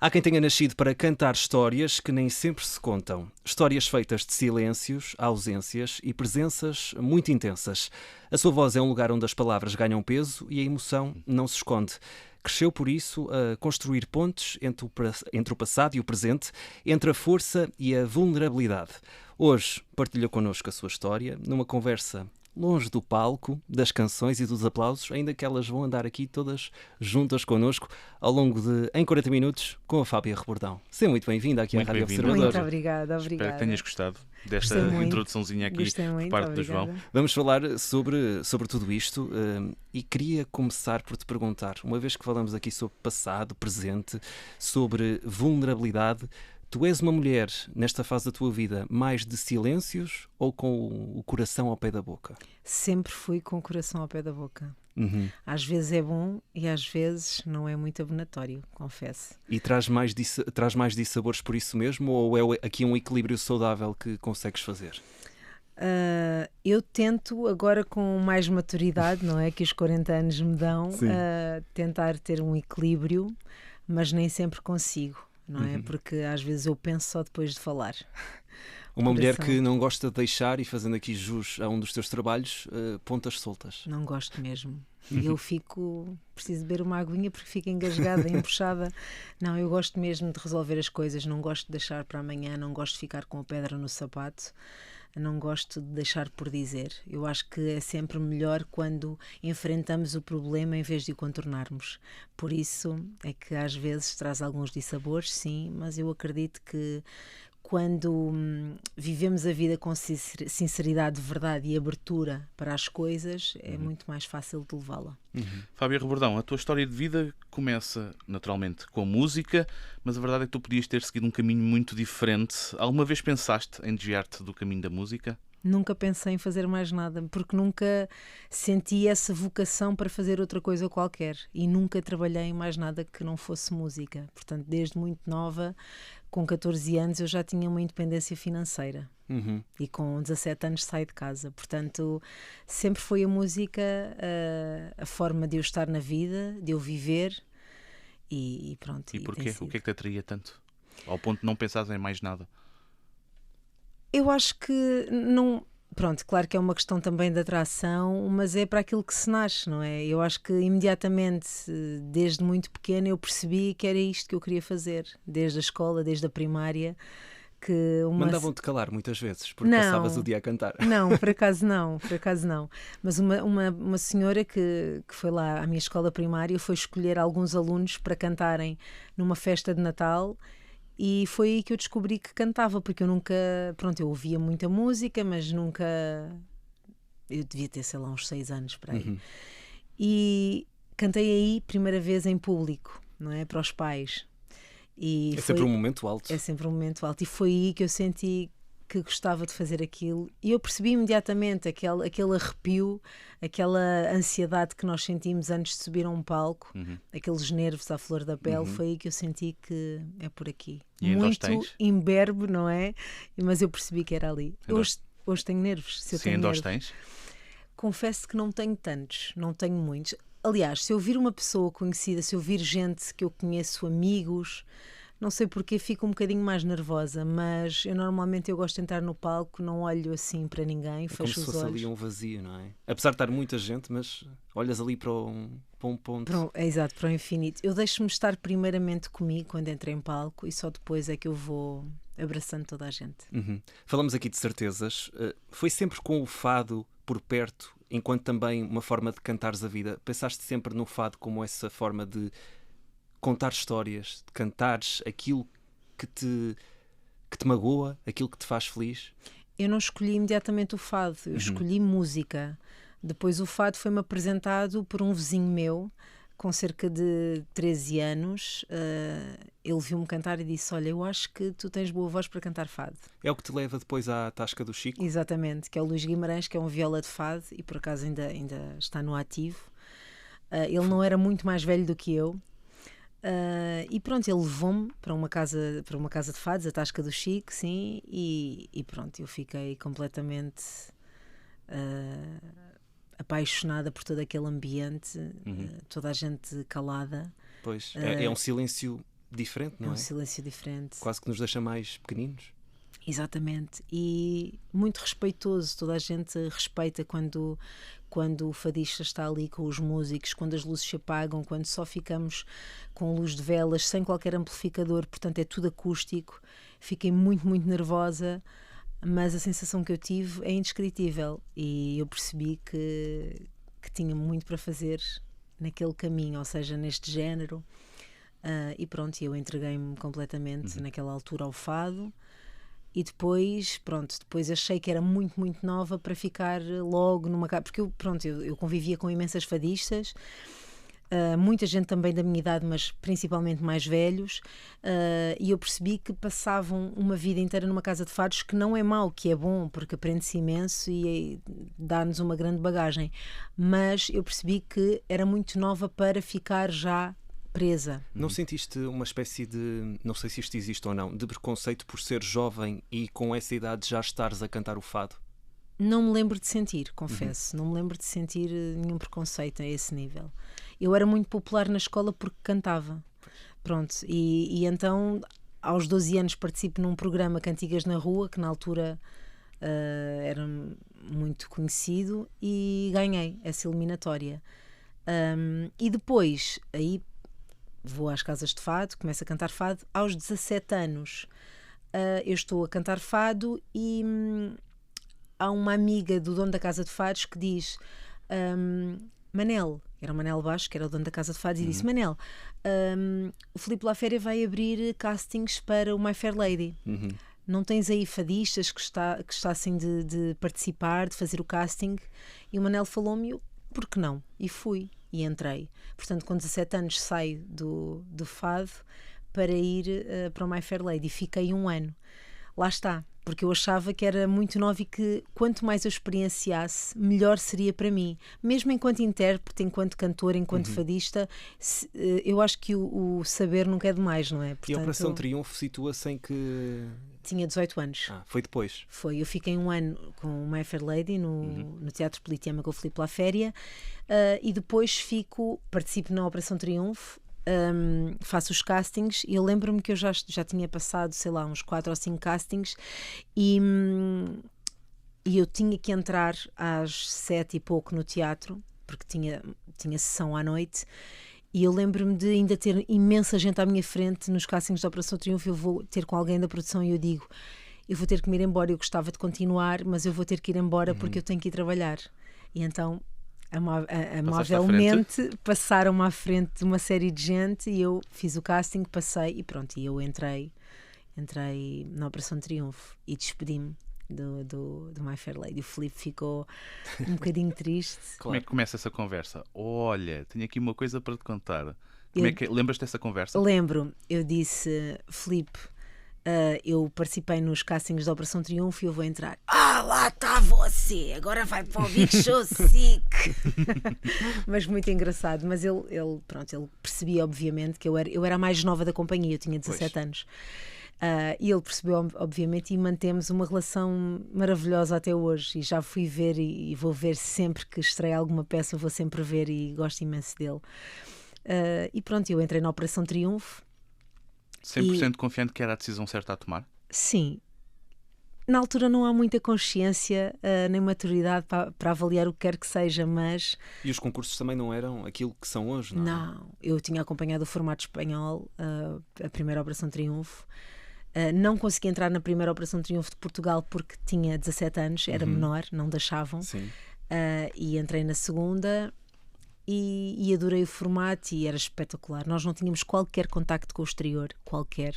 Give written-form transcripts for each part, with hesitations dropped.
Há quem tenha nascido para cantar histórias que nem sempre se contam. Histórias feitas de silêncios, ausências e presenças muito intensas. A sua voz é um lugar onde as palavras ganham peso e a emoção não se esconde. Cresceu, por isso, a construir pontes entre o passado e o presente, entre a força e a vulnerabilidade. Hoje partilha connosco a sua história numa conversa longe do palco, das canções e dos aplausos, ainda que elas vão andar aqui todas juntas connosco ao longo de Em 40 Minutos com a Fábia Rebordão. Seja muito bem-vinda aqui à Rádio Observador. Muito obrigada, Espero que tenhas gostado desta introduçãozinha aqui por parte do João. Vamos falar sobre tudo isto e queria começar por te perguntar, uma vez que falamos aqui sobre passado, presente, sobre vulnerabilidade, tu és uma mulher, nesta fase da tua vida, mais de silêncios ou com o coração ao pé da boca? Sempre fui com o coração ao pé da boca. Uhum. Às vezes é bom e às vezes não é muito abonatório, confesso. E traz mais dissabores por isso mesmo ou é aqui um equilíbrio saudável que consegues fazer? Eu tento agora com mais maturidade, não é? Que os 40 anos me dão, tentar ter um equilíbrio, mas nem sempre consigo. Não é? Porque às vezes eu penso só depois de falar. Uma mulher que não gosta de deixar, e fazendo aqui jus a um dos teus trabalhos, pontas soltas. Não gosto mesmo. Eu preciso beber uma aguinha porque fico engasgada, empuxada. Não, eu gosto mesmo de resolver as coisas, não gosto de deixar para amanhã, não gosto de ficar com a pedra no sapato. Não gosto de deixar por dizer. Eu acho que é sempre melhor quando enfrentamos o problema em vez de o contornarmos. Por isso é que às vezes traz alguns dissabores, sim, mas eu acredito que quando vivemos a vida com sinceridade, verdade e abertura para as coisas, é muito mais fácil de levá-la. Fábia Rebordão, a tua história de vida começa naturalmente com a música, mas a verdade é que tu podias ter seguido um caminho muito diferente. Alguma vez pensaste em desviar-te do caminho da música? Nunca pensei em fazer mais nada, porque nunca senti essa vocação para fazer outra coisa qualquer e nunca trabalhei em mais nada que não fosse música. Portanto, desde muito nova, com 14 anos, eu já tinha uma independência financeira e com 17 anos saí de casa. Portanto, sempre foi a música a forma de eu estar na vida, de eu viver e pronto. E porquê? O que é que te atraía tanto? Ao ponto de não pensares em mais nada? Eu acho que não. Pronto, claro que é uma questão também de atração, mas é para aquilo que se nasce, não é? Eu acho que imediatamente, desde muito pequena, eu percebi que era isto que eu queria fazer, desde a escola, desde a primária. Mandavam-te calar muitas vezes, porque passavas o dia a cantar. Não, por acaso não. Mas uma senhora que foi lá à minha escola primária foi escolher alguns alunos para cantarem numa festa de Natal. E foi aí que eu descobri que cantava, porque eu nunca... Pronto, eu ouvia muita música, mas nunca... Eu devia ter, sei lá, uns 6 anos para aí. E cantei aí, primeira vez em público, não é? Para os pais. E sempre um momento alto. É sempre um momento alto. E foi aí que eu senti que gostava de fazer aquilo. E eu percebi imediatamente aquele arrepio, aquela ansiedade que nós sentimos antes de subir a um palco, aqueles nervos à flor da pele, foi aí que eu senti que é por aqui. E muito imberbe, não é? Mas eu percebi que era ali. Hoje tenho nervos. Sim, ainda os tens? Confesso que não tenho tantos, não tenho muitos. Aliás, se eu vir uma pessoa conhecida, se eu vir gente que eu conheço, amigos... Não sei porque fico um bocadinho mais nervosa, mas eu normalmente gosto de entrar no palco, não olho assim para ninguém, fecho os olhos. Como se fosse ali um vazio, não é? Apesar de estar muita gente, mas olhas ali para um ponto. Exato, para o infinito. Eu deixo-me estar primeiramente comigo quando entro em palco e só depois é que eu vou abraçando toda a gente. Falamos aqui de certezas. Foi sempre com o fado por perto, enquanto também uma forma de cantares a vida? Pensaste sempre no fado como essa forma de contar histórias, de cantares aquilo que te magoa, aquilo que te faz feliz? Eu não escolhi imediatamente o fado, eu escolhi música. Depois o fado foi-me apresentado por um vizinho meu, com cerca de 13 anos. Ele viu-me cantar e disse: olha, eu acho que tu tens boa voz para cantar fado. É o que te leva depois à Tasca do Chico? Exatamente, que é o Luís Guimarães, que é um viola de fado e por acaso ainda está no ativo. Ele não era muito mais velho do que eu. E pronto, ele levou-me para uma casa de fados, a Tasca do Chico, sim, e pronto, eu fiquei completamente apaixonada por todo aquele ambiente, toda a gente calada. Pois, é um silêncio diferente, não É é? um silêncio diferente. Quase que nos deixa mais pequeninos. Exatamente, e muito respeitoso, toda a gente respeita quando o fadista está ali com os músicos, quando as luzes se apagam, quando só ficamos com luz de velas, sem qualquer amplificador, portanto é tudo acústico. Fiquei muito, muito nervosa, mas a sensação que eu tive é indescritível e eu percebi que tinha muito para fazer naquele caminho, ou seja, neste género, e pronto, eu entreguei-me completamente naquela altura ao fado. E depois achei que era muito, muito nova para ficar logo numa casa, porque eu convivia com imensas fadistas, muita gente também da minha idade, mas principalmente mais velhos, e eu percebi que passavam uma vida inteira numa casa de fados, que não é mau, que é bom, porque aprende-se imenso e dá-nos uma grande bagagem, mas eu percebi que era muito nova para ficar já presa. Não sentiste uma espécie de, não sei se isto existe ou não, de preconceito por ser jovem e com essa idade já estares a cantar o fado? Não me lembro de sentir, confesso. Não me lembro de sentir nenhum preconceito a esse nível. Eu era muito popular na escola porque cantava. Pronto, e então aos 12 anos participo num programa Cantigas na Rua, que na altura era muito conhecido, e ganhei essa eliminatória. E depois, aí vou às casas de fado, começo a cantar fado. Aos 17 anos eu estou a cantar fado e há uma amiga do dono da casa de fados que diz: Manel, era o Manel Baixo, que era o dono da casa de fados, e disse: Manel, o Filipe Laféria vai abrir castings para o My Fair Lady. Não tens aí fadistas que gostassem de participar, de fazer o casting? E o Manel falou-me: por que não? E fui. E entrei. Portanto, com 17 anos saio do fado para ir para o My Fair Lady. E fiquei um ano. Lá está. Porque eu achava que era muito nova e que quanto mais eu experienciasse, melhor seria para mim. Mesmo enquanto intérprete, enquanto cantora, enquanto fadista, eu acho que o saber nunca é demais, não é? Portanto, e a Operação Triunfo situa-se em que... Tinha 18 anos. Foi depois? Foi. Eu fiquei um ano com o My Fair Lady no Teatro Politeama com o Filipe Laféria, e depois participo na Operação Triunfo, faço os castings, e eu lembro-me que eu já tinha passado, sei lá, uns 4 ou 5 castings, e eu tinha que entrar às 7 e pouco no teatro, porque tinha sessão à noite. E eu lembro-me de ainda ter imensa gente à minha frente nos castings da Operação Triunfo. Eu vou ter com alguém da produção e eu digo: eu vou ter que me ir embora, eu gostava de continuar, mas eu vou ter que ir embora porque eu tenho que ir trabalhar. E então, amavelmente, passaram-me à frente de uma série de gente e eu fiz o casting, passei e pronto, e eu entrei na Operação Triunfo e despedi-me do My Fair Lady. O Filipe ficou um bocadinho triste. Como é que começa essa conversa? Olha, tenho aqui uma coisa para te contar. Lembras-te dessa conversa? Lembro. Eu disse: Filipe, eu participei nos castings da Operação Triunfo e eu vou entrar. Lá está você, agora vai para o Big Show Sick. Mas muito engraçado. Mas ele percebia, obviamente, que eu era a mais nova da companhia. Eu tinha 17 anos. E ele percebeu, obviamente, e mantemos uma relação maravilhosa até hoje. E já fui ver e vou ver sempre que estreia alguma peça, vou sempre ver e gosto imenso dele. E pronto, eu entrei na Operação Triunfo. 100% confiante que era a decisão certa a tomar? Sim. Na altura não há muita consciência nem maturidade para avaliar o que quer que seja, mas... E os concursos também não eram aquilo que são hoje, não é? Não, eu tinha acompanhado o formato espanhol, a primeira Operação Triunfo. Não consegui entrar na primeira Operação Triunfo de Portugal porque tinha 17 anos, era menor, não deixavam. Sim. E entrei na segunda e adorei o formato e era espetacular. Nós não tínhamos qualquer contacto com o exterior, qualquer.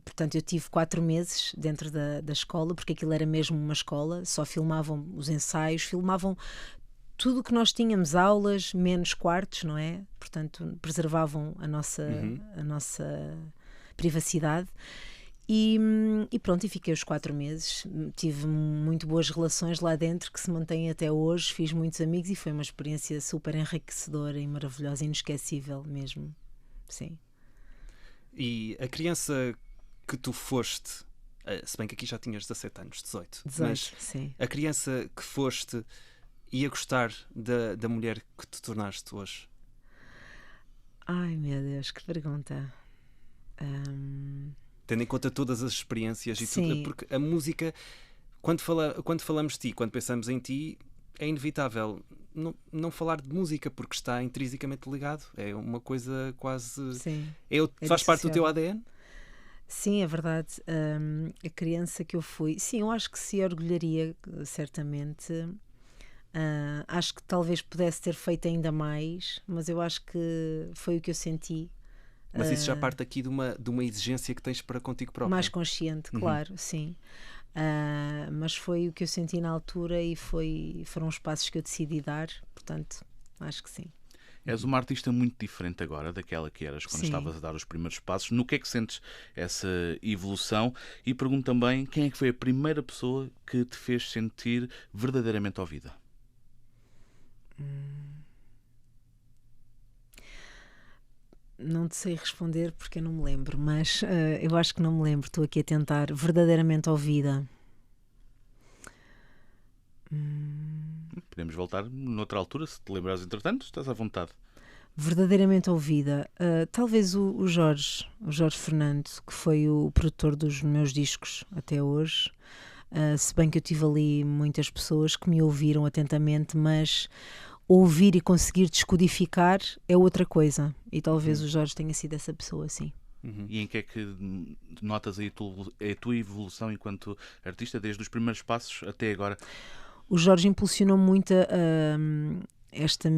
Portanto, eu tive 4 meses dentro da escola, porque aquilo era mesmo uma escola, só filmavam os ensaios, filmavam tudo o que nós tínhamos, aulas, menos quartos, não é? Portanto, preservavam a nossa privacidade. E pronto, e fiquei os 4 meses. Tive muito boas relações lá dentro que se mantêm até hoje, fiz muitos amigos e foi uma experiência super enriquecedora e maravilhosa, inesquecível mesmo. Sim. E a criança que tu foste, se bem que aqui já tinhas 17 anos, 18, mas sim. A criança que foste ia gostar da mulher que te tornaste hoje? Ai, meu Deus, que pergunta. Ahm, Tendo em conta todas as experiências e tudo, Sim. porque a música, quando falamos de ti, quando pensamos em ti, é inevitável não falar de música, porque está intrinsecamente ligado. É uma coisa quase. Sim, é Faz parte do teu dissociável. ADN? Sim, é verdade. A criança que eu fui, sim, eu acho que se orgulharia, certamente. Acho que talvez pudesse ter feito ainda mais, mas eu acho que foi o que eu senti. Mas isso já ah, parte aqui de uma exigência que tens para contigo Mais própria. consciente, Uhum. claro, sim. Mas foi o que eu senti na altura e foram os passos que eu decidi dar, portanto, acho que sim. És uma artista muito diferente agora daquela que eras quando Sim. estavas a dar os primeiros passos. No que é que sentes essa evolução? E pergunto também quem é que foi a primeira pessoa que te fez sentir verdadeiramente ouvida? Não te sei responder porque eu não me lembro, mas eu acho que não me lembro. Estou aqui a tentar verdadeiramente ouvida. Podemos voltar noutra altura, se te lembrares entretanto, estás à vontade. Verdadeiramente ouvida. Talvez o Jorge Fernando, que foi o produtor dos meus discos até hoje. Se bem que eu tive ali muitas pessoas que me ouviram atentamente, mas ouvir e conseguir descodificar é outra coisa. E talvez o Jorge tenha sido essa pessoa, sim. Uhum. E em que é que notas aí a tua evolução enquanto artista, desde os primeiros passos até agora? O Jorge impulsionou muito esta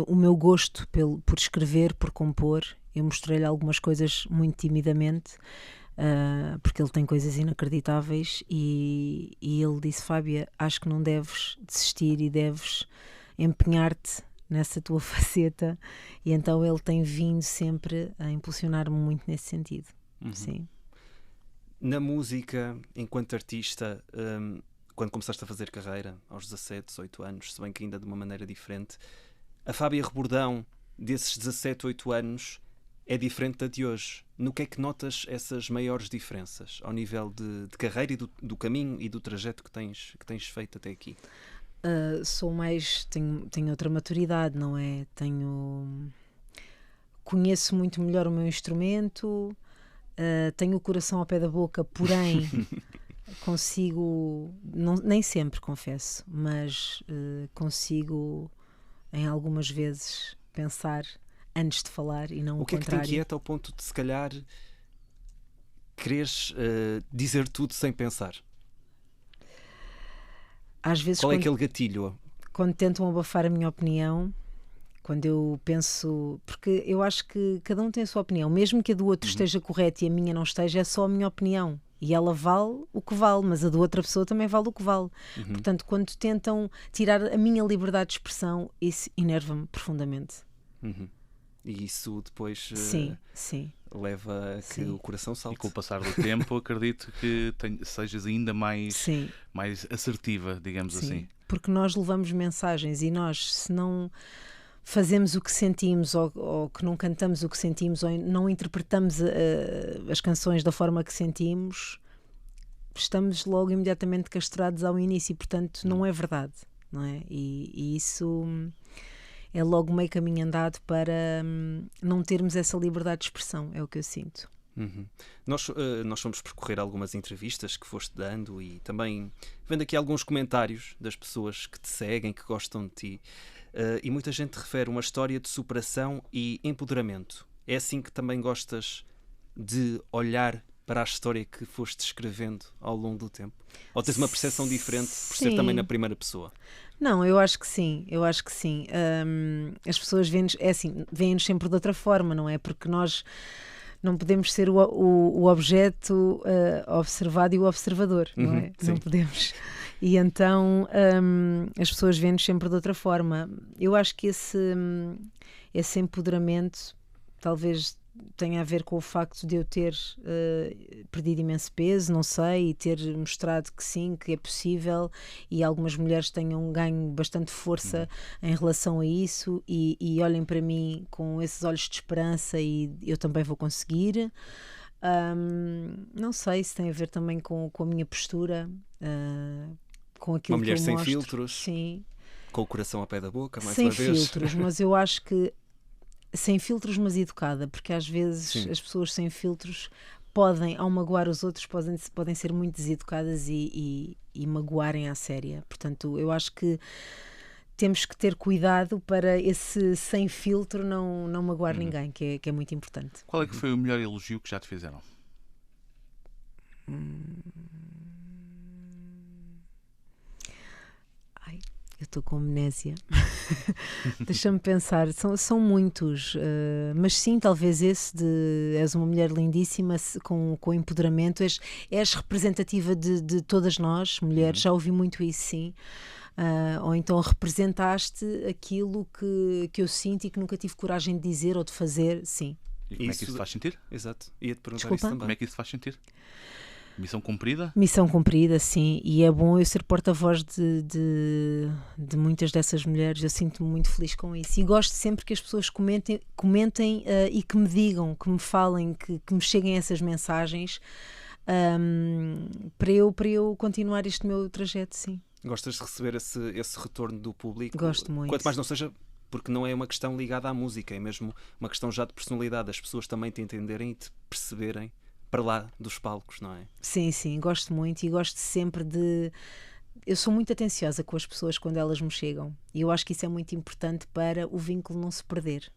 o meu gosto por escrever, por compor. Eu mostrei-lhe algumas coisas muito timidamente, porque ele tem coisas inacreditáveis e ele disse: Fábia, acho que não deves desistir e deves empenhar-te nessa tua faceta, e então ele tem vindo sempre a impulsionar-me muito nesse sentido. Sim. Na música, enquanto artista, quando começaste a fazer carreira, aos 17, 18 anos, se bem que ainda de uma maneira diferente, a Fábia Rebordão desses 17, 8 anos é diferente da de hoje. No que é que notas essas maiores diferenças ao nível de carreira e do caminho e do trajeto que tens feito até aqui? Sou mais, tenho outra maturidade, não é? Conheço muito melhor o meu instrumento, tenho o coração ao pé da boca, porém consigo, nem sempre confesso, mas consigo em algumas vezes pensar antes de falar e não O o que é que te contrário. inquieta ao ponto de, se calhar, quereres dizer tudo sem pensar? Às vezes Qual é aquele gatilho? quando tentam abafar a minha opinião, quando eu penso, porque eu acho que cada um tem a sua opinião, mesmo que a do outro esteja correta e a minha não esteja, é só a minha opinião. E ela vale o que vale, mas a da outra pessoa também vale o que vale. Portanto, quando tentam tirar a minha liberdade de expressão, isso enerva-me profundamente. Uhum. E isso depois Sim, sim. leva a que Sim. o coração E salte. com o passar do tempo, acredito que sejas ainda mais Sim, assertiva, digamos sim. assim. Porque nós levamos mensagens e nós, se não fazemos o que sentimos ou que não cantamos o que sentimos ou não interpretamos as canções da forma que sentimos, estamos logo imediatamente castrados ao início, portanto não é verdade, não é? E isso é logo meio caminho andado para não termos essa liberdade de expressão, é o que eu sinto. Uhum. Nós fomos percorrer algumas entrevistas que foste dando e também vendo aqui alguns comentários das pessoas que te seguem, que gostam de ti, e muita gente refere uma história de superação e empoderamento. É assim que também gostas de olhar para a história que foste escrevendo ao longo do tempo? Ou tens uma percepção diferente por ser também na primeira pessoa? Não, eu acho que sim, eu acho que sim. As pessoas veem-nos, é assim, veem-nos sempre de outra forma, não é? Porque nós não podemos ser o objeto observado e o observador, não é? Sim. Não podemos. E então as pessoas veem-nos sempre de outra forma. Eu acho que esse empoderamento talvez tenha a ver com o facto de eu ter perdido imenso peso, não sei, e ter mostrado que sim, que é possível, e algumas mulheres tenham ganho bastante força em relação a isso e olhem para mim com esses olhos de esperança e eu também vou conseguir. Não sei se tem a ver também com a minha postura, com aquilo Uma mulher que eu sem mostro. filtros, Sim. com o coração ao pé da boca, mais Sem uma vez. filtros, mas eu acho que sem filtros, mas educada, porque às vezes Sim. as pessoas sem filtros podem, ao magoar os outros, podem ser muito deseducadas e magoarem à séria. Portanto, eu acho que temos que ter cuidado para esse sem filtro não magoar ninguém, que é muito importante. Qual é que foi o melhor elogio que já te fizeram? Ai, eu estou com amnésia. Deixa-me pensar. São muitos, mas sim, talvez esse de és uma mulher lindíssima com empoderamento, és representativa de todas nós, mulheres. Já ouvi muito isso, sim. Ou então representaste aquilo que eu sinto e que nunca tive coragem de dizer ou de fazer, sim. E como é que isso te faz sentir? Exato. Ia-te perguntar Desculpa? isso também. Como é que isso te faz sentir? Missão cumprida? Missão cumprida, sim, e é bom eu ser porta-voz de muitas dessas mulheres. Eu sinto-me muito feliz com isso e gosto sempre que as pessoas comentem e que me digam, que me falem, que me cheguem essas mensagens, para eu continuar este meu trajeto, sim. Gostas de receber esse retorno do público? Gosto muito. Quanto mais não seja, porque não é uma questão ligada à música, é mesmo uma questão já de personalidade, as pessoas também te entenderem e te perceberem para lá dos palcos, não é? Sim, gosto muito e gosto sempre de... Eu sou muito atenciosa com as pessoas quando elas me chegam e eu acho que isso é muito importante para o vínculo não se perder.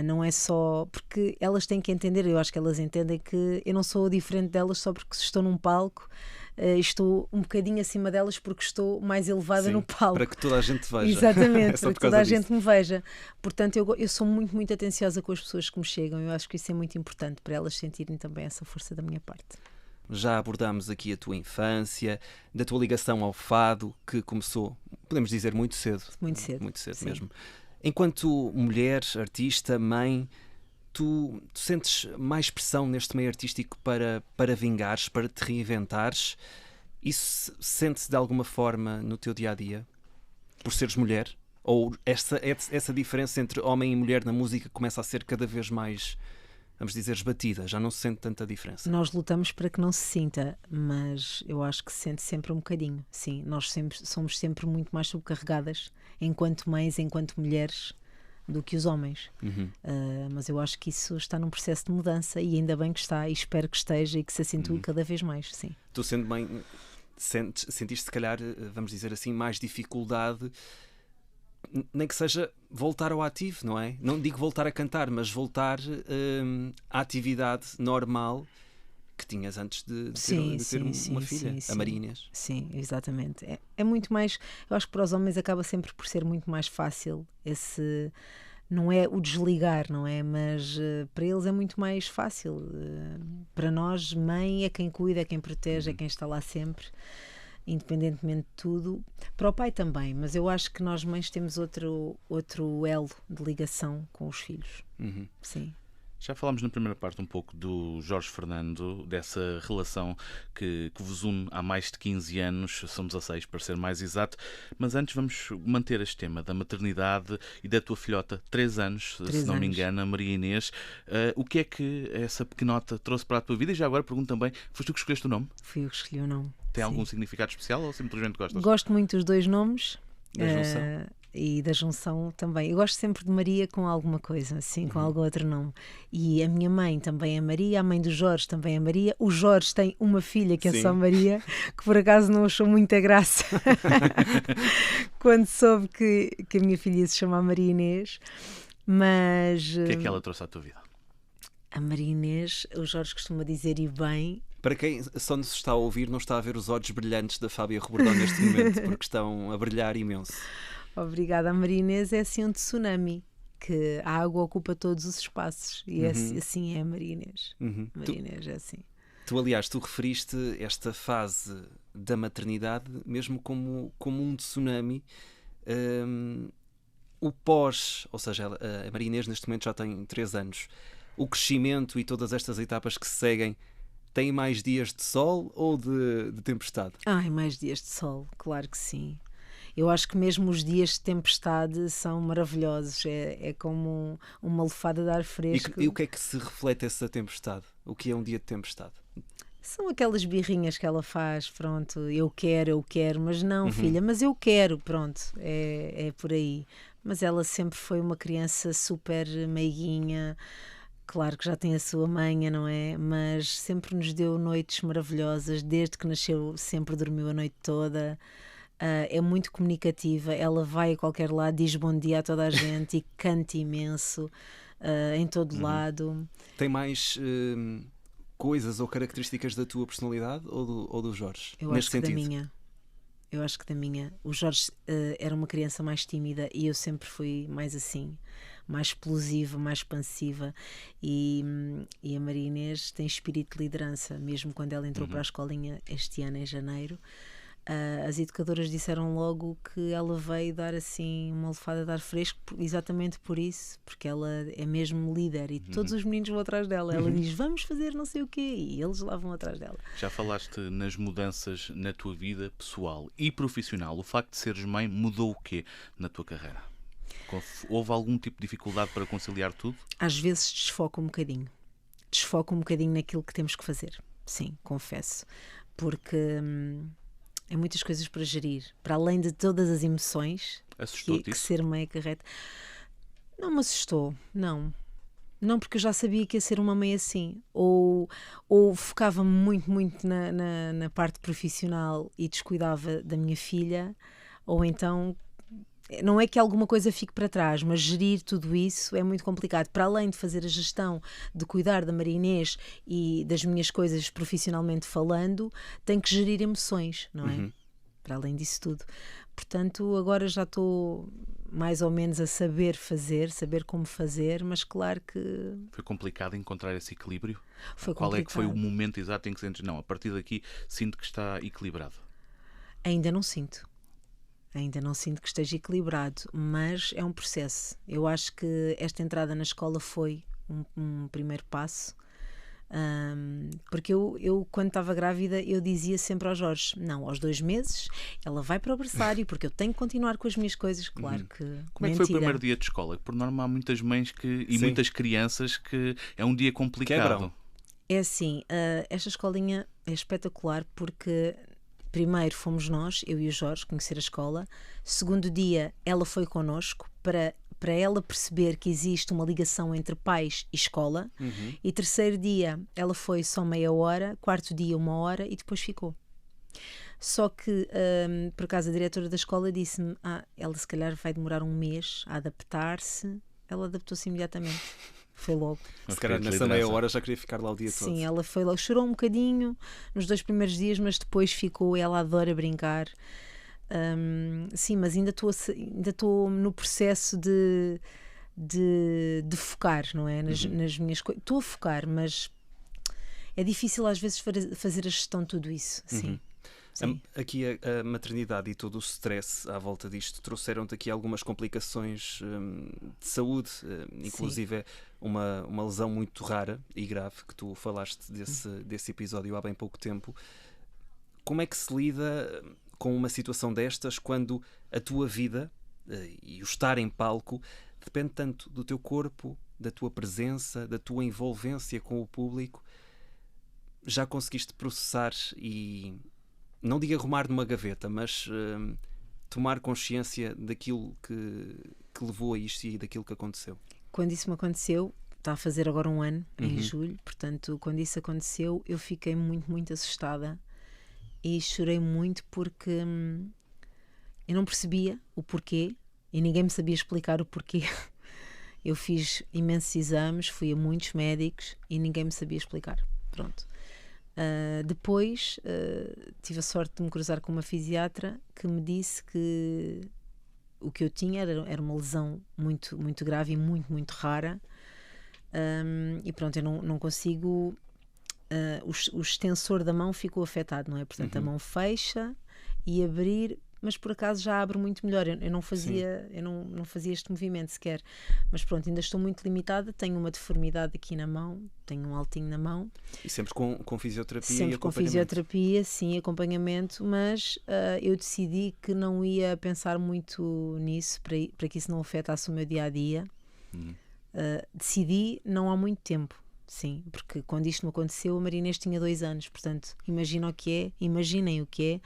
Não é só... Porque elas têm que entender, eu acho que elas entendem que eu não sou diferente delas só porque estou num palco, estou um bocadinho acima delas porque estou mais elevada. Sim, no palco. para que toda a gente veja. Exatamente, É só para por que toda causa a disso. gente me veja. Portanto, eu sou muito, muito atenciosa com as pessoas que me chegam. Eu acho que isso é muito importante para elas sentirem também essa força da minha parte. Já abordámos aqui a tua infância, da tua ligação ao fado, que começou, podemos dizer, muito cedo. Muito cedo. Muito cedo Sim. mesmo. Enquanto mulher, artista, mãe, tu sentes mais pressão neste meio artístico para vingares, para te reinventares? Isso sente-se de alguma forma no teu dia-a-dia? Por seres mulher? Ou essa diferença entre homem e mulher na música começa a ser cada vez mais, vamos dizer, esbatida? Já não se sente tanta diferença? Nós lutamos para que não se sinta, mas eu acho que se sente sempre um bocadinho. Sim, nós somos sempre muito mais subcarregadas, enquanto mães, enquanto mulheres, do que os homens. Mas eu acho que isso está num processo de mudança e ainda bem que está, e espero que esteja e que se acentue cada vez mais, sim. Tu sendo mãe, sentiste se calhar, vamos dizer assim, mais dificuldade, nem que seja voltar ao ativo, não é? Não digo voltar a cantar, mas voltar à atividade normal que tinhas antes de ter uma filha, a Maria Inês. Sim, exatamente. É muito mais, eu acho que para os homens acaba sempre por ser muito mais fácil esse, não é o desligar, não é? Mas para eles é muito mais fácil. Para nós, mãe é quem cuida, é quem protege, é quem está lá sempre, independentemente de tudo. Para o pai também, mas eu acho que nós mães temos outro elo de ligação com os filhos. Sim. Já falámos na primeira parte um pouco do Jorge Fernando, dessa relação que vos une há mais de 15 anos, são 16 para ser mais exato, mas antes vamos manter este tema da maternidade e da tua filhota, 3 anos, se não me engano, a Maria Inês. O que é que essa pequenota trouxe para a tua vida? E já agora pergunto também, foste tu que escolheste o nome? Fui eu que escolhi o nome. Tem Sim. algum significado especial ou simplesmente gostas? Gosto muito dos dois nomes. Da junção. E da junção também. Eu gosto sempre de Maria com alguma coisa, assim, com algum outro nome. E a minha mãe também é Maria, a mãe do Jorge também é Maria. O Jorge tem uma filha que é só Maria, que por acaso não achou muita graça quando soube que a minha filha ia se chamar Maria Inês. Mas O que é que ela trouxe à tua vida? a Maria Inês, o Jorge costuma dizer, e bem... Para quem só nos está a ouvir, não está a ver os olhos brilhantes da Fábia Rebordão neste momento, porque estão a brilhar imenso. Obrigada. A Maria Inês é assim um tsunami, que a água ocupa todos os espaços e assim é a Maria Inês. Maria Inês é assim. Tu, aliás, tu referiste esta fase da maternidade mesmo como um tsunami. O pós, ou seja, a Maria Inês neste momento já tem 3 anos. O crescimento e todas estas etapas que se seguem têm mais dias de sol ou de tempestade? Ai, mais dias de sol, claro que sim. Eu acho que mesmo os dias de tempestade são maravilhosos. É como uma lufada de ar fresco. E o que é que se reflete essa tempestade? O que é um dia de tempestade? São aquelas birrinhas que ela faz, pronto, eu quero, mas não, filha, mas eu quero, pronto, é por aí. mas ela sempre foi uma criança super meiguinha. Claro que já tem a sua manha, não é? Mas sempre nos deu noites maravilhosas, desde que nasceu sempre dormiu a noite toda. É muito comunicativa, ela vai a qualquer lado, diz bom dia a toda a gente e canta imenso em todo lado. Tem mais coisas ou características da tua personalidade ou do Jorge? Eu neste acho que sentido? da minha. Eu acho que da minha. O Jorge era uma criança mais tímida e eu sempre fui mais assim, mais explosiva, mais expansiva. E a Maria Inês tem espírito de liderança, mesmo quando ela entrou para a escolinha este ano, em janeiro. As educadoras disseram logo que ela veio dar assim uma lefada de ar fresco, exatamente por isso, porque ela é mesmo líder e todos os meninos vão atrás dela. Ela diz, vamos fazer não sei o quê, e eles lá vão atrás dela. Já falaste nas mudanças na tua vida pessoal e profissional. O facto de seres mãe mudou o quê na tua carreira? Houve algum tipo de dificuldade para conciliar tudo? Às vezes desfoca um bocadinho. Desfoca um bocadinho naquilo que temos que fazer. Sim, confesso. Porque é muitas coisas para gerir. Para além de todas as emoções que ser mãe acarreta. Não me assustou, não. Não, porque eu já sabia que ia ser uma mãe assim. Ou focava-me muito na parte profissional e descuidava da minha filha, ou então... Não é que alguma coisa fique para trás, mas gerir tudo isso é muito complicado. Para além de fazer a gestão, de cuidar da Maria Inês e das minhas coisas profissionalmente falando, tenho que gerir emoções, não é? Para além disso tudo. Portanto, agora já estou mais ou menos a saber como fazer, mas claro que... Foi complicado encontrar esse equilíbrio? Foi Qual complicado. é que foi o momento exato em que sentes, não, a partir daqui sinto que está equilibrado? Ainda não sinto. Ainda não sinto que esteja equilibrado, mas é um processo. Eu acho que esta entrada na escola foi um primeiro passo, porque eu quando estava grávida, eu dizia sempre ao Jorge, não, aos 2 meses ela vai para o berçário, porque eu tenho que continuar com as minhas coisas. Claro que Como é que foi o primeiro dia de escola? Por norma há muitas mães e muitas crianças que é um dia complicado. Quebram. É assim, esta escolinha é espetacular porque... Primeiro fomos nós, eu e o Jorge, conhecer a escola. Segundo dia, ela foi connosco para ela perceber que existe uma ligação entre pais e escola. E terceiro dia, ela foi só meia hora. Quarto dia, 1 hora e depois ficou. Só que, por acaso, a diretora da escola disse-me, ela se calhar vai demorar 1 mês a adaptar-se. Ela adaptou-se imediatamente. Foi logo. Se calhar nessa meia hora já queria ficar lá o dia todo. Sim, ela foi logo. Chorou um bocadinho nos 2 primeiros dias, mas depois ficou. Ela adora brincar. Sim, mas ainda estou no processo de focar, não é? Nas minhas coisas. Estou a focar, mas é difícil às vezes fazer a gestão de tudo isso. Sim. Sim. Aqui a maternidade e todo o stress à volta disto trouxeram-te aqui algumas complicações de saúde, inclusive uma lesão muito rara e grave, que tu falaste desse episódio há bem pouco tempo. Como é que se lida com uma situação destas quando a tua vida e o estar em palco depende tanto do teu corpo, da tua presença, da tua envolvência com o público? Já conseguiste processar e... não digo arrumar numa gaveta, mas tomar consciência daquilo que levou a isto e daquilo que aconteceu? Quando isso me aconteceu, está a fazer agora 1 ano, em julho, portanto, quando isso aconteceu, eu fiquei muito assustada e chorei muito porque eu não percebia o porquê e ninguém me sabia explicar o porquê. Eu fiz imensos exames, fui a muitos médicos e ninguém me sabia explicar. Pronto. Depois tive a sorte de me cruzar com uma fisiatra que me disse que o que eu tinha era uma lesão muito grave e muito rara, e pronto, eu não consigo, o extensor da mão ficou afetado, não é? Portanto, a mão fecha e abrir, mas por acaso já abre muito melhor. Eu não fazia este movimento sequer, mas pronto, ainda estou muito limitada. Tenho uma deformidade aqui na mão, tenho um altinho na mão. E sempre com fisioterapia sempre e acompanhamento? Com fisioterapia, sim, acompanhamento, mas eu decidi que não ia pensar muito nisso para que isso não afetasse o meu dia-a-dia. Decidi não há muito tempo. sim, porque quando isto me aconteceu a Maria Inês tinha 2 anos, portanto imaginem o que é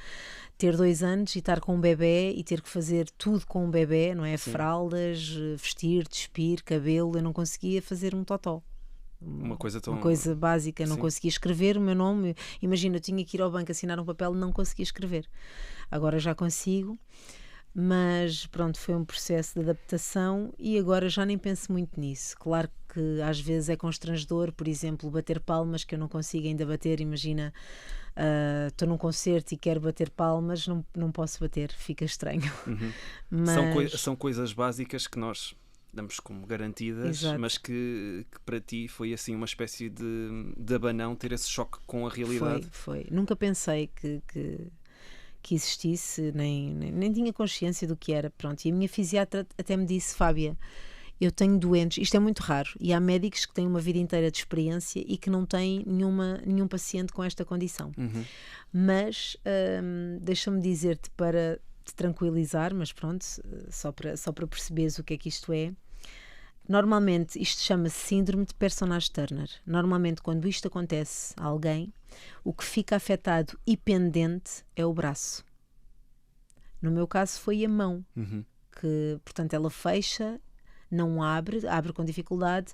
ter 2 anos e estar com um bebé e ter que fazer tudo com um bebé, não é? Sim. Fraldas, vestir, despir, cabelo, eu não conseguia fazer um totó. Uma coisa tão... Uma coisa básica, não Sim. conseguia escrever o meu nome. Imagina, eu tinha que ir ao banco assinar um papel, não conseguia escrever. Agora já consigo, mas pronto, foi um processo de adaptação e agora já nem penso muito nisso. Claro que às vezes é constrangedor, por exemplo, bater palmas, que eu não consigo ainda bater. Imagina, estou num concerto e quero bater palmas, não posso bater, fica estranho. Mas São coisas básicas que nós damos como garantidas, Exato. mas que para ti foi assim uma espécie de abanão ter esse choque com a realidade. foi. Nunca pensei que existisse, nem tinha consciência do que era. Pronto. E a minha fisiatra até me disse: Fábia, eu tenho doentes, isto é muito raro, e há médicos que têm uma vida inteira de experiência e que não têm nenhum paciente com esta condição. Mas deixa-me dizer-te, para te tranquilizar, mas pronto, só para perceberes o que é que isto é. Normalmente isto chama-se síndrome de personagem Turner. Normalmente quando isto acontece a alguém, o que fica afetado e pendente é o braço. No meu caso foi a mão, que portanto ela fecha, não abre com dificuldade,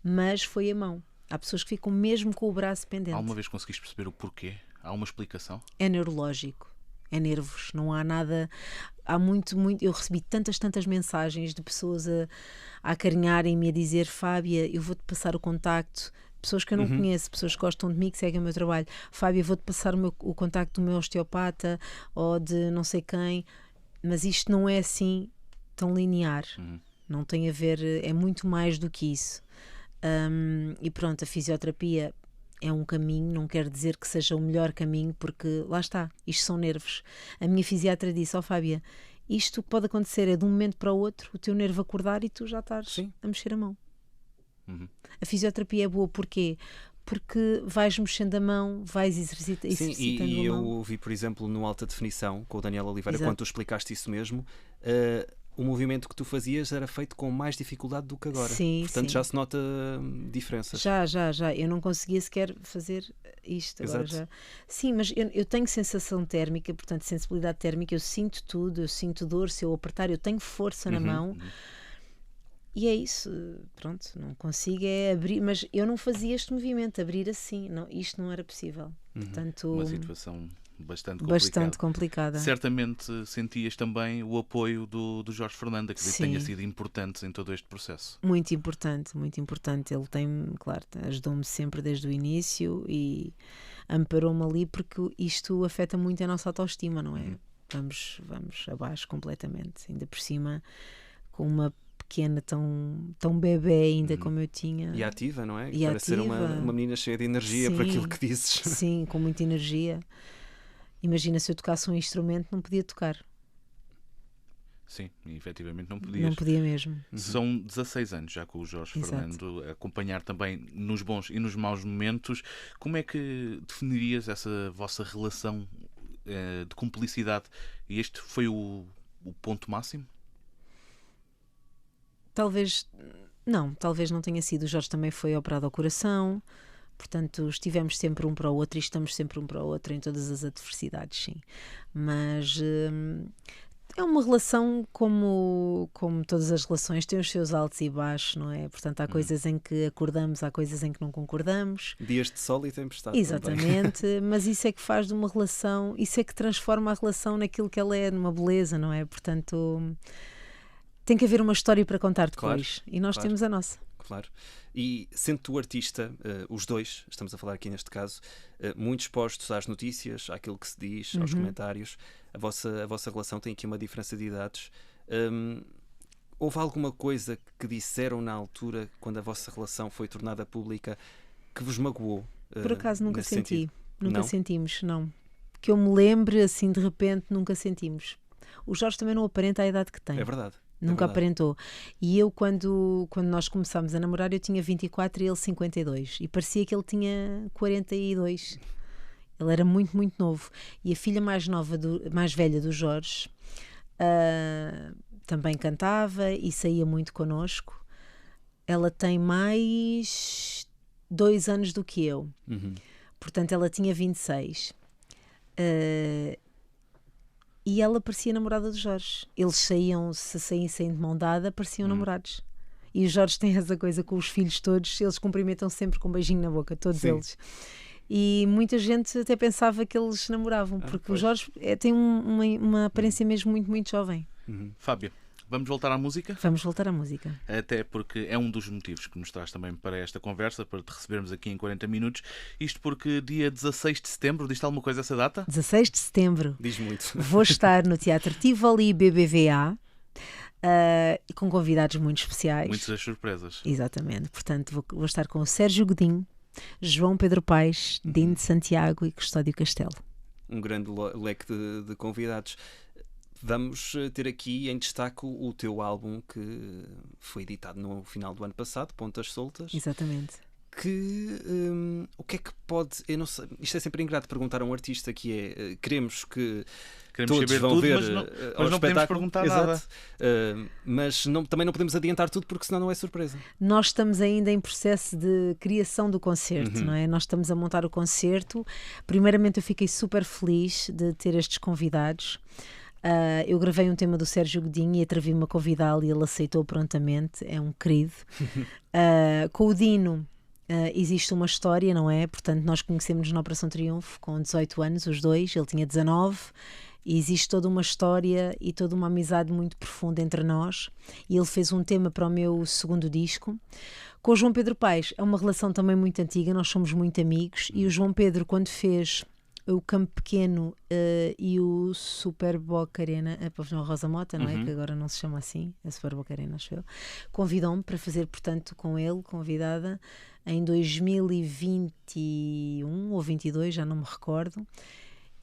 mas foi a mão. Há pessoas que ficam mesmo com o braço pendente. Alguma vez conseguiste perceber o porquê? Há uma explicação? É neurológico, é nervos, não há nada. Há muito, eu recebi tantas mensagens de pessoas a acarinharem-me, a dizer: Fábia, eu vou-te passar o contacto. Pessoas que eu não conheço, pessoas que gostam de mim, que seguem o meu trabalho. Fábia, vou-te passar o contacto do meu osteopata ou de não sei quem. Mas isto não é assim tão linear. Não tem a ver, é muito mais do que isso. E pronto, a fisioterapia é um caminho, não quer dizer que seja o melhor caminho, porque lá está, isto são nervos. A minha fisiatra disse: Fábia, isto pode acontecer de um momento para o outro, o teu nervo acordar e tu já estás a mexer a mão. A fisioterapia é boa porquê? Porque vais mexendo a mão, vais exercitando Sim, a mão. eu vi, por exemplo, no Alta Definição, com o Daniel Oliveira, Exato. quando tu explicaste isso mesmo, o movimento que tu fazias era feito com mais dificuldade do que agora. Sim, Portanto, sim. já se nota diferenças. Já. Eu não conseguia sequer fazer isto. Agora Exato. já. Sim, mas eu tenho sensação térmica, portanto, sensibilidade térmica, eu sinto tudo, eu sinto dor, se eu apertar, eu tenho força na mão. E é isso, pronto, não consigo é abrir, mas eu não fazia este movimento, abrir assim, não, isto não era possível. Portanto, Uma situação bastante complicada. complicada. Certamente sentias também o apoio do Jorge Fernando, que Sim. tenha sido importante em todo este processo. Muito importante. Ele claro, ajudou-me sempre desde o início e amparou-me ali, porque isto afeta muito a nossa autoestima, não é? Vamos abaixo completamente, ainda por cima, com uma pequena, tão bebê ainda como eu tinha. E ativa, não é? E Para ser ativa. uma menina cheia de energia, por aquilo que dizes. Sim, com muita energia. Imagina, se eu tocasse um instrumento, não podia tocar. Sim, e efetivamente não podias. Não podia mesmo. São 16 anos já com o Jorge Exato. Fernando, a acompanhar também nos bons e nos maus momentos. Como é que definirias essa vossa relação de cumplicidade? E este foi o ponto máximo? Talvez não tenha sido. O Jorge também foi operado ao coração, portanto estivemos sempre um para o outro e estamos sempre um para o outro em todas as adversidades, sim. Mas é uma relação como todas as relações, tem os seus altos e baixos, não é? Portanto, há coisas em que acordamos, há coisas em que não concordamos. Dias de sol e tempestade. Exatamente, mas isso é que faz de uma relação, isso é que transforma a relação naquilo que ela é, numa beleza, não é? Portanto, tem que haver uma história para contar depois. Claro, e nós claro. temos a nossa. Claro. E sendo tu artista, os dois, estamos a falar aqui neste caso, muito expostos às notícias, àquilo que se diz, aos comentários, a vossa relação tem aqui uma diferença de idades. Houve alguma coisa que disseram na altura, quando a vossa relação foi tornada pública, que vos magoou? Por acaso nunca nesse senti. sentido? Nunca Não? sentimos, não. Que eu me lembre assim de repente, nunca sentimos. O Jorge também não aparenta a idade que tem. É verdade. Nunca verdade. aparentou. E eu, quando nós começámos a namorar, eu tinha 24 e ele 52. E parecia que ele tinha 42. Ele era muito, muito novo. E a filha mais velha do Jorge também cantava e saía muito connosco. Ela tem mais 2 anos do que eu. Uhum. Portanto, ela tinha 26. E ela parecia namorada do Jorge. Eles saíam, se saíssem de mão dada, pareciam namorados. E o Jorge tem essa coisa com os filhos todos, eles cumprimentam sempre com um beijinho na boca, todos Sim. eles. E muita gente até pensava que eles namoravam, porque pois. o Jorge tem uma aparência mesmo muito, muito jovem. Fábio, vamos voltar à música? Vamos voltar à música. Até porque é um dos motivos que nos traz também para esta conversa, para te recebermos aqui em 40 minutos. Isto porque dia 16 de setembro, diz-te alguma coisa essa data? 16 de setembro. Diz muito. Vou estar no Teatro Tivoli BBVA. Com convidados muito especiais. Muitas surpresas. Exatamente, portanto vou estar com o Sérgio Godinho, João Pedro Paes, Dino de Santiago e Custódio Castelo. Um grande leque de convidados. Vamos ter aqui em destaque o teu álbum que foi editado no final do ano passado, Pontas Soltas. Exatamente. Que o que é que pode, eu não sei, isto é sempre ingrato perguntar a um artista, que é queremos que todos saber vão tudo, ver mas não ao podemos espetáculo. perguntar Exato. nada. Mas também não podemos adiantar tudo, porque senão não é surpresa. Nós estamos ainda em processo de criação do concerto, não é? Nós estamos a montar o concerto. Primeiramente eu fiquei super feliz de ter estes convidados. Eu gravei um tema do Sérgio Godinho e atrevi-me a convidá-lo e ele aceitou prontamente, é um querido. Com o Dino existe uma história, não é? Portanto, nós conhecemos na Operação Triunfo com 18 anos, os dois, ele tinha 19, e existe toda uma história e toda uma amizade muito profunda entre nós, e ele fez um tema para o meu segundo disco. Com o João Pedro Paes é uma relação também muito antiga, nós somos muito amigos, e o João Pedro, quando fez o Campo Pequeno e o Super Boca Arena, a Pavilhão Rosa Mota, não é? Que agora não se chama assim, é Super Boca Arena, acho eu. Convidou-me para fazer, portanto, com ele, convidada, em 2021 ou 22, já não me recordo.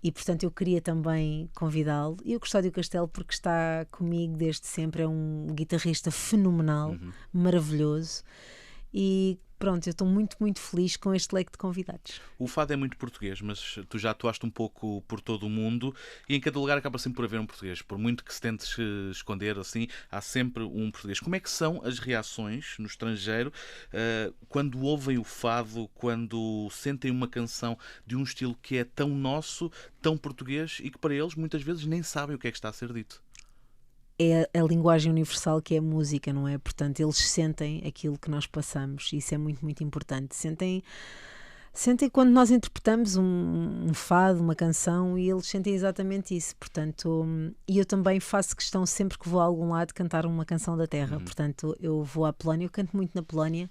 E, portanto, eu queria também convidá-lo. E o Custódio Castelo, porque está comigo desde sempre, é um guitarrista fenomenal, maravilhoso. E pronto, eu estou muito, muito feliz com este leque de convidados. O fado é muito português, mas tu já atuaste um pouco por todo o mundo e em cada lugar acaba sempre por haver um português. Por muito que se tente esconder assim, há sempre um português. Como é que são as reações no estrangeiro quando ouvem o fado, quando sentem uma canção de um estilo que é tão nosso, tão português e que para eles muitas vezes nem sabem o que é que está a ser dito? É a linguagem universal que é a música, não é? Portanto, eles sentem aquilo que nós passamos, e isso é muito, muito importante. Sentem quando nós interpretamos um fado, uma canção, e eles sentem exatamente isso. Portanto, e eu também faço questão, sempre que vou a algum lado, cantar uma canção da terra. Portanto, eu vou à Polónia, eu canto muito na Polónia,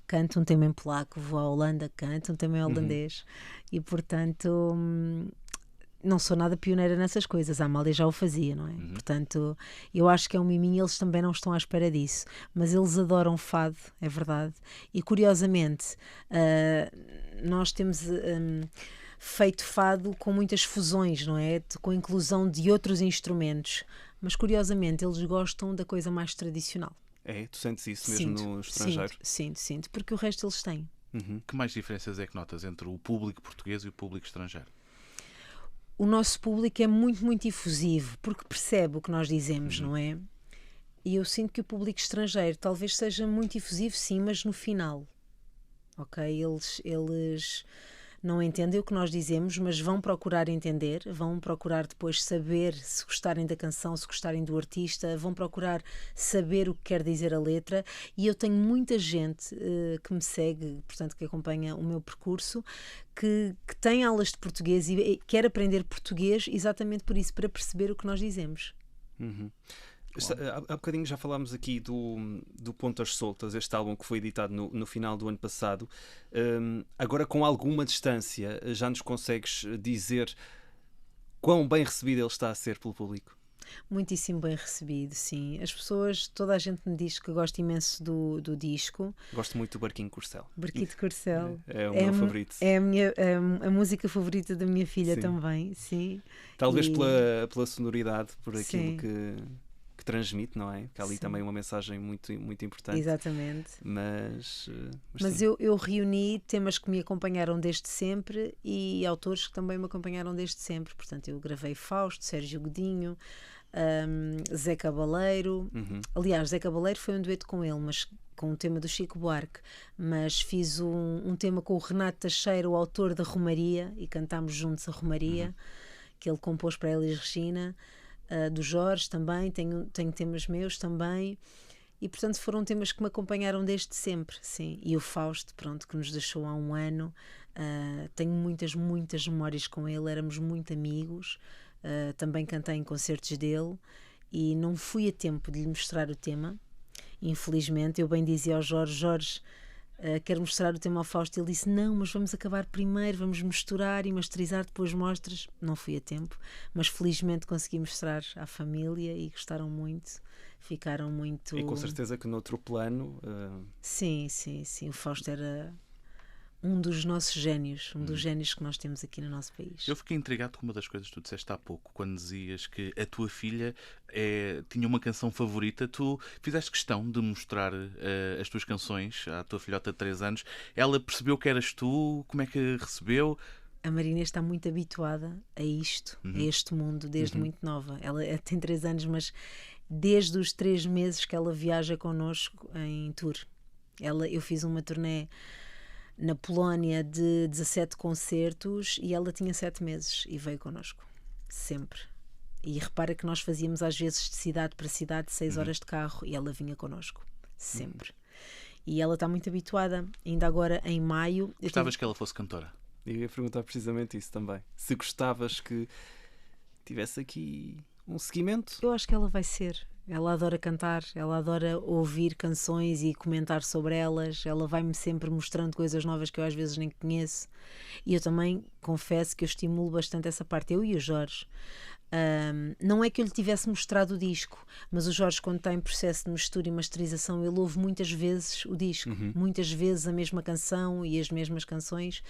canto um tema em polaco, vou à Holanda, canto um tema em holandês, e portanto não sou nada pioneira nessas coisas, a Amália já o fazia, não é? Portanto, eu acho que é um miminho, eles também não estão à espera disso, mas eles adoram fado, é verdade. E curiosamente, nós temos feito fado com muitas fusões, não é? Com a inclusão de outros instrumentos, mas curiosamente eles gostam da coisa mais tradicional. É, tu sentes isso mesmo no estrangeiro? Sinto, porque o resto eles têm. Que mais diferenças é que notas entre o público português e o público estrangeiro? O nosso público é muito, muito efusivo, porque percebe o que nós dizemos, não é? E eu sinto que o público estrangeiro talvez seja muito efusivo, sim, mas no final, ok? Eles não entendem o que nós dizemos, mas vão procurar entender, vão procurar depois saber se gostarem da canção, se gostarem do artista, vão procurar saber o que quer dizer a letra. E eu tenho muita gente que me segue, portanto que acompanha o meu percurso, que tem aulas de português e quer aprender português exatamente por isso, para perceber o que nós dizemos. Há bocadinho já falámos aqui do Pontas Soltas, este álbum que foi editado no final do ano passado. Agora, com alguma distância, já nos consegues dizer quão bem recebido ele está a ser pelo público? Muitíssimo bem recebido, sim. As pessoas, toda a gente me diz que gosta imenso do disco. Gosto muito do Barquinho Corcel. Barquinho de Corcel. É o meu favorito. É a música favorita da minha filha também, sim. Talvez pela sonoridade, por aquilo que transmite, não é? Que há ali também uma mensagem muito, muito importante. Exatamente. Mas eu reuni temas que me acompanharam desde sempre e autores que também me acompanharam desde sempre. Portanto, eu gravei Fausto, Sérgio Godinho, Zé Cabaleiro. Aliás, Zé Cabaleiro foi um dueto com ele, mas com o tema do Chico Buarque, mas fiz um tema com o Renato Teixeira, o autor da Romaria, e cantámos juntos a Romaria, que ele compôs para Elis Regina, do Jorge também, tenho temas meus também, e portanto foram temas que me acompanharam desde sempre, sim. E o Fausto, pronto, que nos deixou há um ano, tenho muitas memórias com ele, éramos muito amigos, também cantei em concertos dele, e não fui a tempo de lhe mostrar o tema. Infelizmente, eu bem dizia ao Jorge, quero mostrar o tema ao Fausto. Ele disse, não, mas vamos acabar primeiro, vamos misturar e masterizar, depois mostras. Não fui a tempo, mas felizmente consegui mostrar à família e gostaram muito, ficaram muito... E com certeza que noutro plano... Sim, o Fausto era um dos nossos génios, um dos génios que nós temos aqui no nosso país. Eu fiquei intrigado com uma das coisas que tu disseste há pouco, quando dizias que a tua filha tinha uma canção favorita. Tu fizeste questão de mostrar as tuas canções à tua filhota de 3 anos. Ela percebeu que eras tu? Como é que recebeu? A Marina está muito habituada a isto, a este mundo, desde muito nova. Ela tem 3 anos, mas desde os 3 meses que ela viaja connosco em tour. Eu fiz uma turnê na Polónia de 17 concertos e ela tinha 7 meses e veio connosco, sempre. E repara que nós fazíamos às vezes de cidade para cidade 6 horas de carro e ela vinha connosco, sempre. E ela está muito habituada. Ainda agora em maio... Gostavas que ela fosse cantora? Eu ia perguntar precisamente isso também. Se gostavas que tivesse aqui um seguimento? Eu acho que ela vai ser. Ela adora cantar, ela adora ouvir canções e comentar sobre elas. Ela vai-me sempre mostrando coisas novas que eu às vezes nem conheço. E eu também confesso que eu estimulo bastante essa parte, eu e o Jorge. Não é que eu lhe tivesse mostrado o disco, mas o Jorge, quando está em processo de mistura e masterização, ele ouve muitas vezes o disco, muitas vezes a mesma canção e as mesmas canções,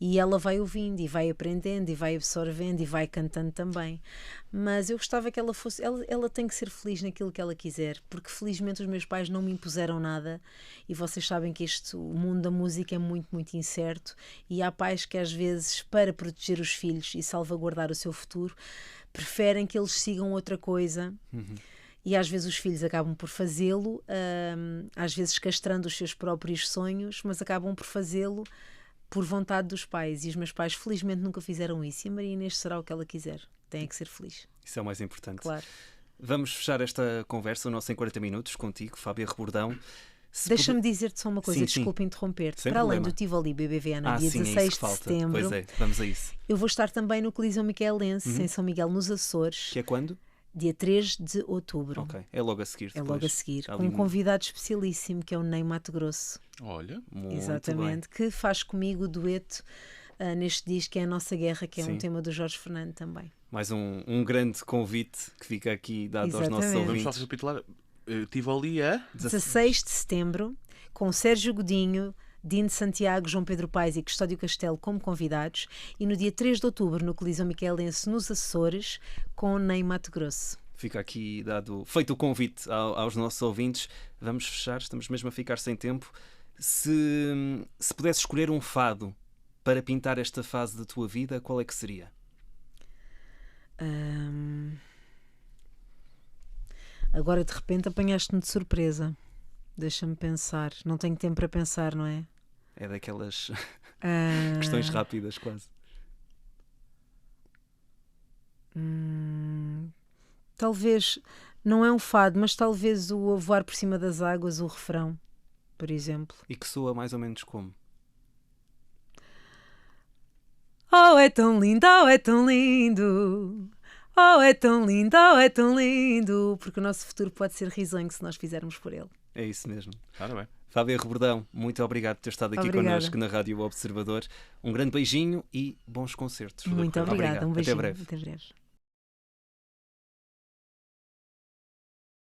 e ela vai ouvindo e vai aprendendo e vai absorvendo e vai cantando também. Mas eu gostava que ela fosse, ela tem que ser feliz naquilo que ela quiser, porque felizmente os meus pais não me impuseram nada, e vocês sabem que o mundo da música é muito, muito incerto, e há pais que às vezes, para proteger os filhos e salvaguardar o seu futuro, preferem que eles sigam outra coisa, e às vezes os filhos acabam por fazê-lo, às vezes castrando os seus próprios sonhos, mas acabam por fazê-lo por vontade dos pais, e os meus pais felizmente nunca fizeram isso, e a Maria Inês será o que ela quiser, tem que ser feliz. Isso é o mais importante. Claro. Vamos fechar esta conversa, o nosso em 40 minutos, contigo, Fábia Rebordão. Deixa-me dizer-te só uma coisa, desculpa interromper-te. Para além do Tivoli BBVA no dia 16 de setembro, pois é, vamos a isso. Eu vou estar também no Coliseu Miquelense, em São Miguel, nos Açores. Que é quando? Dia 3 de outubro. Ok, é logo a seguir depois. É logo a seguir, com um convidado especialíssimo, que é o Ney Matogrosso. Olha, muito exatamente, bem. Que faz comigo o dueto neste disco, que é A Nossa Guerra, que é um tema do Jorge Fernando também. Mais um grande convite que fica aqui dado aos nossos ouvintes. Vamos só recapitular. Tivoli a 16 de setembro, com Sérgio Godinho, Dino Santiago, João Pedro Paes e Custódio Castelo como convidados, e no dia 3 de outubro no Coliseu Miquelense nos Açores, com Ney Matogrosso. Fica aqui feito o convite aos nossos ouvintes. Vamos fechar, estamos mesmo a ficar sem tempo. Se pudesse escolher um fado para pintar esta fase da tua vida, qual é que seria? Agora de repente apanhaste-me de surpresa. Deixa-me pensar. Não tenho tempo para pensar, não é? É daquelas questões rápidas, quase. Talvez, não é um fado, mas talvez o A Voar por Cima das Águas, o refrão, por exemplo. E que soa mais ou menos como? Oh, é tão lindo, oh, é tão lindo. Oh, é tão lindo, oh, é tão lindo. Porque o nosso futuro pode ser risonho se nós fizermos por ele. É isso mesmo. Claro, bem. Fábia Rebordão, muito obrigado por ter estado aqui connosco na Rádio Observador. Um grande beijinho e bons concertos. Muito obrigada. Um beijinho. Até breve. Até breve.